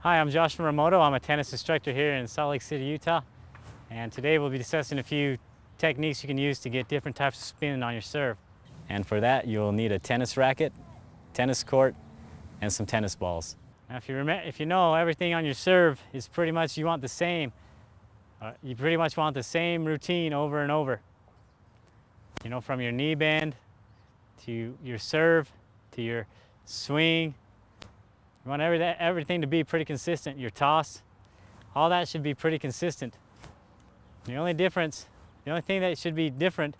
Hi, I'm Josh Muramoto. I'm a tennis instructor here in Salt Lake City, Utah. And today we'll be discussing a few techniques you can use to get different types of spin on your serve. And for that, you'll need a tennis racket, tennis court, and some tennis balls. Now, if you know everything on your serve is pretty much, you want the same. You pretty much want the same routine over and over. You know, from your knee bend to your serve to your swing. You want everything to be pretty consistent. Your toss, all that should be pretty consistent. The only thing that should be different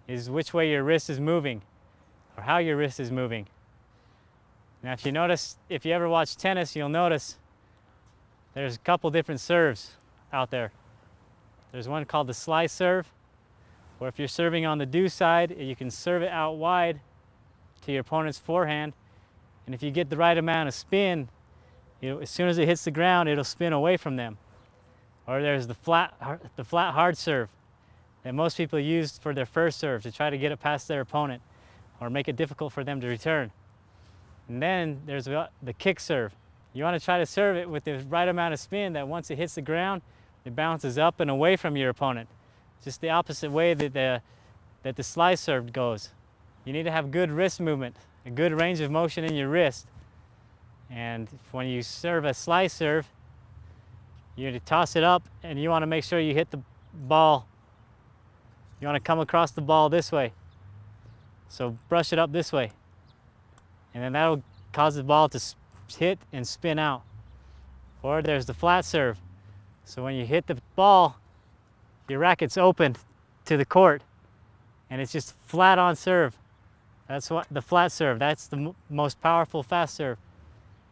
is which way your wrist is moving or how your wrist is moving. Now if you ever watch tennis, you'll notice there's a couple different serves out there. There's one called the slice serve, where if you're serving on the do side, you can serve it out wide to your opponent's forehand. And if you get the right amount of spin, as soon as it hits the ground, it'll spin away from them. Or there's the flat hard serve that most people use for their first serve to try to get it past their opponent or make it difficult for them to return. And then there's the kick serve. You want to try to serve it with the right amount of spin that once it hits the ground, it bounces up and away from your opponent. Just the opposite way that the slice serve goes. You need to have good wrist movement, a good range of motion in your wrist. And when you serve a slice serve, you need to toss it up and you want to make sure you hit the ball. You want to come across the ball this way. So brush it up this way. And then that'll cause the ball to hit and spin out. Or there's the flat serve. So when you hit the ball, your racket's open to the court and it's just flat on serve. That's what the flat serve, that's the most powerful fast serve.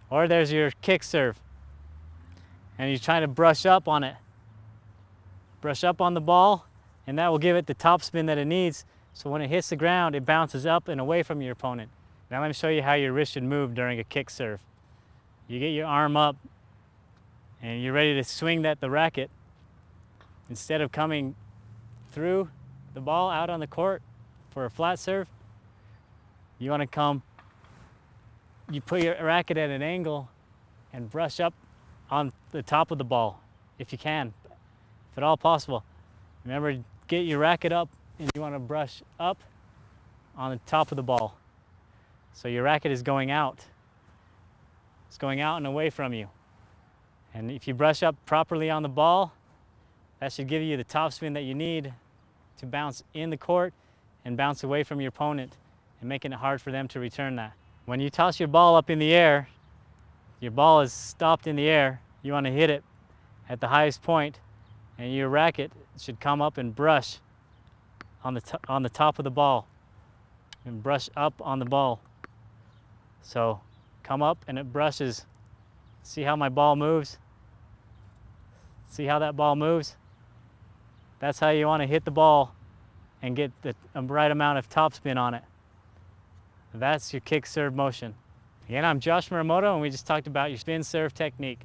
Or there's your kick serve. And you're trying to brush up on it. Brush up on the ball, and that will give it the top spin that it needs. So when it hits the ground, it bounces up and away from your opponent. Now let me show you how your wrist should move during a kick serve. You get your arm up, and you're ready to swing the racket. Instead of coming through the ball out on the court for a flat serve, you want to you put your racket at an angle and brush up on the top of the ball, if you can, if at all possible. Remember, get your racket up and you want to brush up on the top of the ball. So your racket is going out. It's going out and away from you. And if you brush up properly on the ball, that should give you the top spin that you need to bounce in the court and bounce away from your opponent and making it hard for them to return that. When you toss your ball up in the air, your ball is stopped in the air, you want to hit it at the highest point, and your racket should come up and brush on the top of the ball and brush up on the ball. So come up and it brushes. See how my ball moves? See how that ball moves? That's how you want to hit the ball and get the right amount of topspin on it. That's your kick serve motion. Again, I'm Josh Muramoto, and we just talked about your spin serve technique.